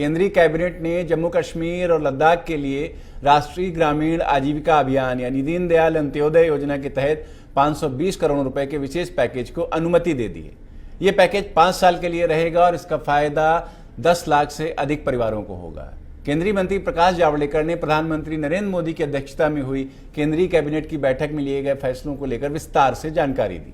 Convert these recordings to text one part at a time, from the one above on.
केंद्रीय कैबिनेट ने जम्मू कश्मीर और लद्दाख के लिए राष्ट्रीय ग्रामीण आजीविका अभियान यानी दीनदयाल अंत्योदय योजना के तहत 520 करोड़ रुपए के विशेष पैकेज को अनुमति दे दी है। ये पैकेज 5 साल के लिए रहेगा और इसका फायदा 10 लाख से अधिक परिवारों को होगा। केंद्रीय मंत्री प्रकाश जावड़ेकर ने प्रधानमंत्री नरेंद्र मोदी की अध्यक्षता में हुई केंद्रीय कैबिनेट की बैठक में लिए गए फैसलों को लेकर विस्तार से जानकारी दी।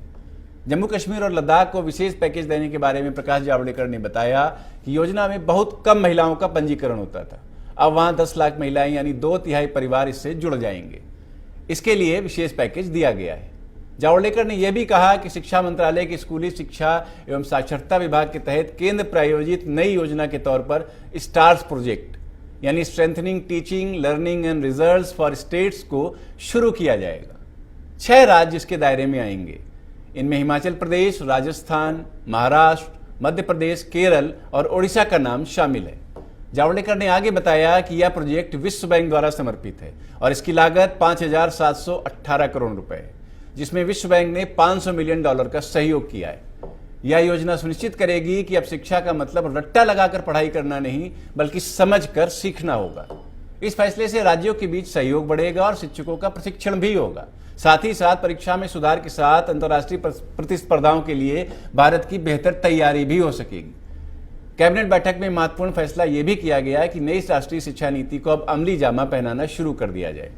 जम्मू कश्मीर और लद्दाख को विशेष पैकेज देने के बारे में प्रकाश जावड़ेकर ने बताया कि योजना में बहुत कम महिलाओं का पंजीकरण होता था। अब वहां 10 लाख महिलाएं यानी 2/3 परिवार इससे जुड़ जाएंगे। इसके लिए विशेष पैकेज दिया गया है। जावड़ेकर ने यह भी कहा कि शिक्षा मंत्रालय के स्कूली शिक्षा एवं साक्षरता विभाग के तहत केंद्र प्रायोजित नई योजना के तौर पर स्टार्स प्रोजेक्ट यानी strengthening teaching learning and results for states को शुरू किया जाएगा। 6 राज्य इसके दायरे में आएंगे। इनमें हिमाचल प्रदेश, राजस्थान, महाराष्ट्र, मध्य प्रदेश, केरल और ओडिशा का नाम शामिल है। जावड़ेकर ने आगे बताया कि यह प्रोजेक्ट विश्व बैंक द्वारा समर्पित है और इसकी लागत 5,718 करोड़ रुपए है, जिसमें विश्व बैंक ने $500 मिलियन का सहयोग किया है। यह योजना सुनिश्चित करेगी कि अब शिक्षा का मतलब रट्टा लगाकर पढ़ाई करना नहीं बल्कि समझकर सीखना होगा। इस फैसले से राज्यों के बीच सहयोग बढ़ेगा और शिक्षकों का प्रशिक्षण भी होगा। साथ ही साथ परीक्षा में सुधार के साथ अंतर्राष्ट्रीय प्रतिस्पर्धाओं के लिए भारत की बेहतर तैयारी भी हो सकेगी। कैबिनेट बैठक में महत्वपूर्ण फैसला यह भी किया गया कि नई राष्ट्रीय शिक्षा नीति को अब अमली जामा पहनाना शुरू कर दिया जाए।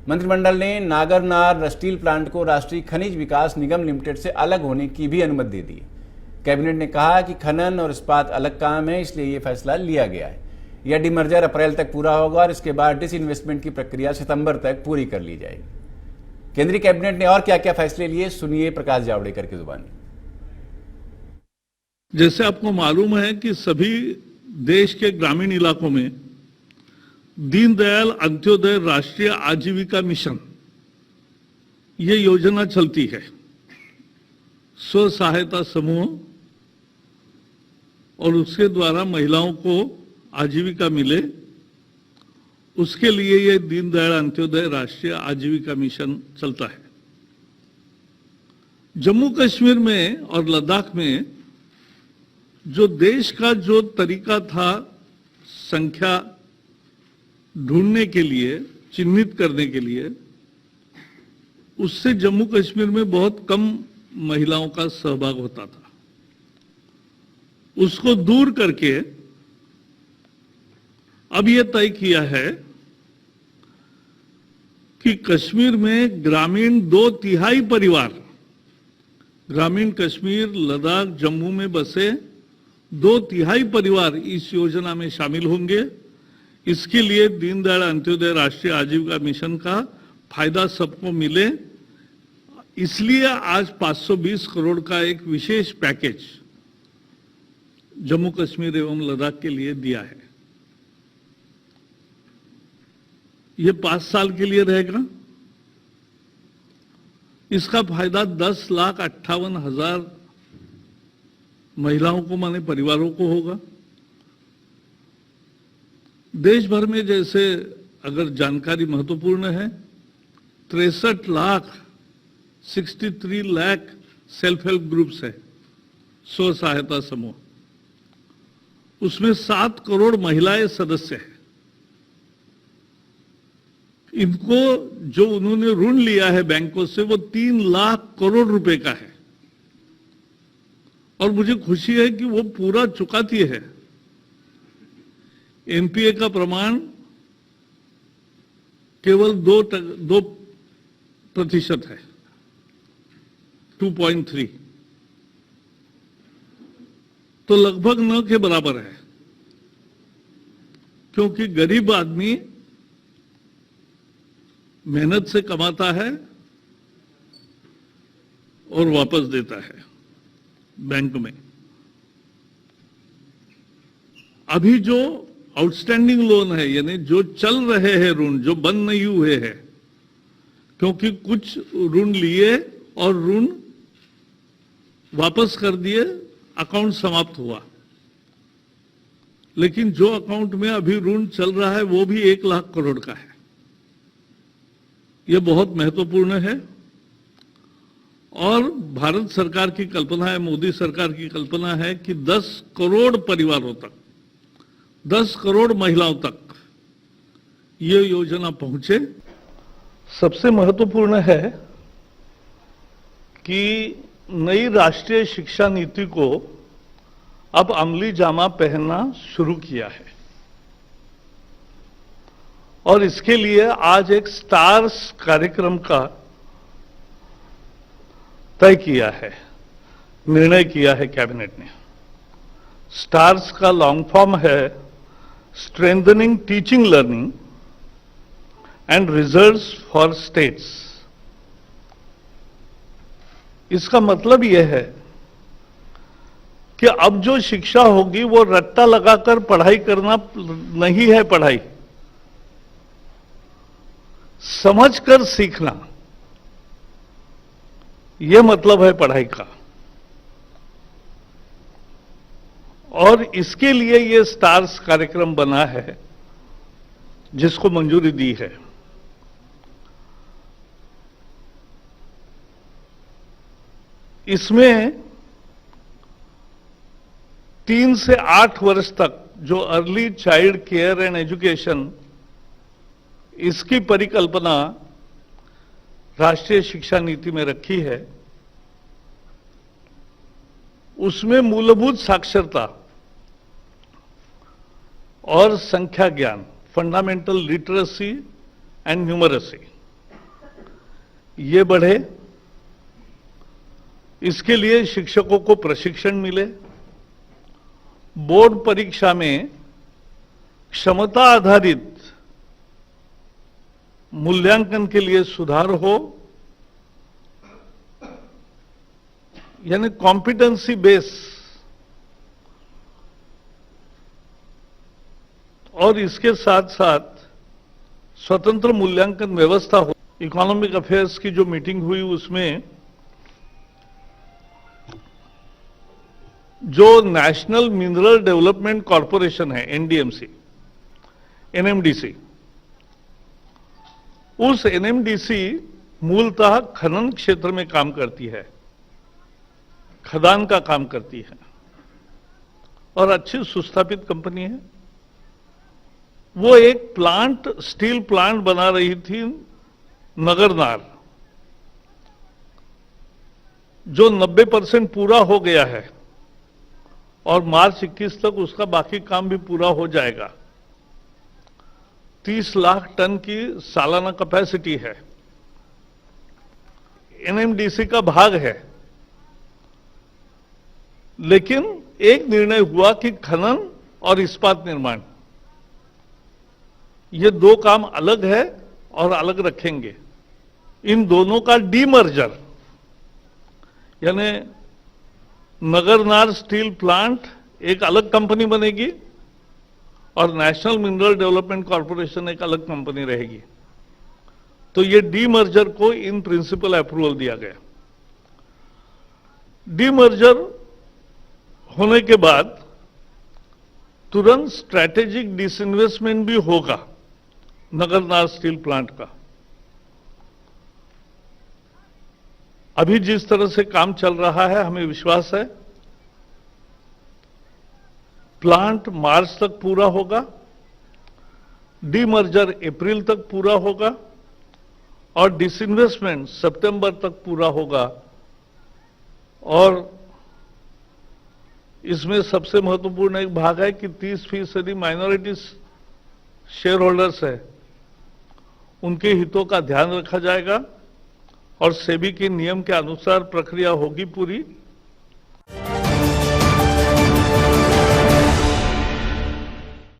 मंत्रिमंडल ने नागरनार स्टील प्लांट को राष्ट्रीय खनिज विकास निगम लिमिटेड से अलग होने की भी अनुमति दे दी। कैबिनेट ने कहा कि खनन और इस्पात अलग काम है, इसलिए यह फैसला लिया गया है। यह डिमर्जर अप्रैल तक पूरा होगा और इसके बाद डिसइन्वेस्टमेंट की प्रक्रिया सितंबर तक पूरी कर ली जाएगी। केंद्रीय कैबिनेट ने और क्या क्या फैसले लिए, सुनिए प्रकाश जावड़ेकर की जुबानी। जैसे आपको मालूम है कि सभी देश के ग्रामीण इलाकों में दीनदयाल अंत्योदय राष्ट्रीय आजीविका मिशन ये योजना चलती है। स्व सहायता समूह और उसके द्वारा महिलाओं को आजीविका मिले, उसके लिए ये दीनदयाल अंत्योदय राष्ट्रीय आजीविका मिशन चलता है। जम्मू कश्मीर में और लद्दाख में जो देश का जो तरीका था संख्या ढूंढने के लिए, चिन्हित करने के लिए, उससे जम्मू कश्मीर में बहुत कम महिलाओं का सहभाग होता था। उसको दूर करके अब यह तय किया है कि कश्मीर में ग्रामीण 2/3 परिवार, ग्रामीण कश्मीर, लद्दाख, जम्मू में बसे 2/3 परिवार इस योजना में शामिल होंगे। इसके लिए दीनदयाल अंत्योदय राष्ट्रीय आजीविका मिशन का फायदा सबको मिले, इसलिए आज 520 करोड़ का एक विशेष पैकेज जम्मू कश्मीर एवं लद्दाख के लिए दिया है। ये 5 साल के लिए रहेगा। इसका फायदा 10,58,000 महिलाओं को, माने परिवारों को होगा। देश भर में जैसे अगर जानकारी महत्वपूर्ण है, 63 लाख सेल्फ हेल्प ग्रुप्स है, स्व सहायता समूह, उसमें 7 करोड़ महिलाएं सदस्य हैं। इनको जो उन्होंने ऋण लिया है बैंकों से वो 3 लाख करोड़ रुपए का है और मुझे खुशी है कि वो पूरा चुकाती है। एनपीए का प्रमाण केवल 2% है, 2.3, तो लगभग न के बराबर है, क्योंकि गरीब आदमी मेहनत से कमाता है और वापस देता है बैंक में। अभी जो आउटस्टैंडिंग लोन है, यानी जो चल रहे हैं ऋण, जो बंद नहीं हुए हैं, क्योंकि कुछ ऋण लिए और ऋण वापस कर दिए, अकाउंट समाप्त हुआ, लेकिन जो अकाउंट में अभी ऋण चल रहा है वो भी 1 लाख करोड़ का है। यह बहुत महत्वपूर्ण है और भारत सरकार की कल्पना है, मोदी सरकार की कल्पना है कि 10 करोड़ परिवारों तक 10 करोड़ महिलाओं तक ये योजना पहुंचे। सबसे महत्वपूर्ण है कि नई राष्ट्रीय शिक्षा नीति को अब अमली जामा पहनना शुरू किया है और इसके लिए आज एक स्टार्स कार्यक्रम का तय किया है, निर्णय किया है कैबिनेट ने। स्टार्स का लॉन्ग फॉर्म है strengthening teaching learning and results for states. इसका मतलब यह है कि अब जो शिक्षा होगी वो रट्टा लगाकर पढ़ाई करना नहीं है, पढ़ाई समझकर सीखना, यह मतलब है पढ़ाई का। और इसके लिए ये स्टार्स कार्यक्रम बना है जिसको मंजूरी दी है। इसमें 3 से 8 वर्ष तक जो early child care and education, इसकी परिकल्पना राष्ट्रीय शिक्षा नीति में रखी है। उसमें मूलभूत साक्षरता और संख्या ज्ञान, फंडामेंटल लिटरेसी एंड न्यूमरेसी, ये बढ़े। इसके लिए शिक्षकों को प्रशिक्षण मिले, बोर्ड परीक्षा में क्षमता आधारित मूल्यांकन के लिए सुधार हो, यानी कॉम्पिटेंसी बेस, और इसके साथ साथ स्वतंत्र मूल्यांकन व्यवस्था हो। इकोनॉमिक अफेयर्स की जो मीटिंग हुई उसमें जो नेशनल मिनरल डेवलपमेंट कॉरपोरेशन है, एनडीएमसी, एनएमडीसी, उस एनएमडीसी मूलतः खनन क्षेत्र में काम करती है, खदान का काम करती है और अच्छी सुस्थापित कंपनी है। वो एक प्लांट, स्टील प्लांट बना रही थी नगरनार, जो 90% पूरा हो गया है और मार्च 21 तक उसका बाकी काम भी पूरा हो जाएगा। 30 लाख टन की सालाना कैपेसिटी है, एनएमडीसी का भाग है। लेकिन एक निर्णय हुआ कि खनन और इस्पात निर्माण, ये 2 काम अलग है और अलग रखेंगे। इन दोनों का डीमर्जर, यानी नगरनार स्टील प्लांट एक अलग कंपनी बनेगी और नेशनल मिनरल डेवलपमेंट कॉरपोरेशन एक अलग कंपनी रहेगी। तो ये डीमर्जर को इन प्रिंसिपल अप्रूवल दिया गया। डीमर्जर होने के बाद तुरंत स्ट्रैटेजिक डिसइन्वेस्टमेंट भी होगा नगरनार स्टील प्लांट का। अभी जिस तरह से काम चल रहा है, हमें विश्वास है प्लांट मार्च तक पूरा होगा, डीमर्जर अप्रैल तक पूरा होगा और डिसइन्वेस्टमेंट सितंबर तक पूरा होगा। और इसमें सबसे महत्वपूर्ण एक भाग है कि 30% माइनॉरिटी शेयर होल्डर्स है, उनके हितों का ध्यान रखा जाएगा और सेबी के नियम के अनुसार प्रक्रिया होगी पूरी।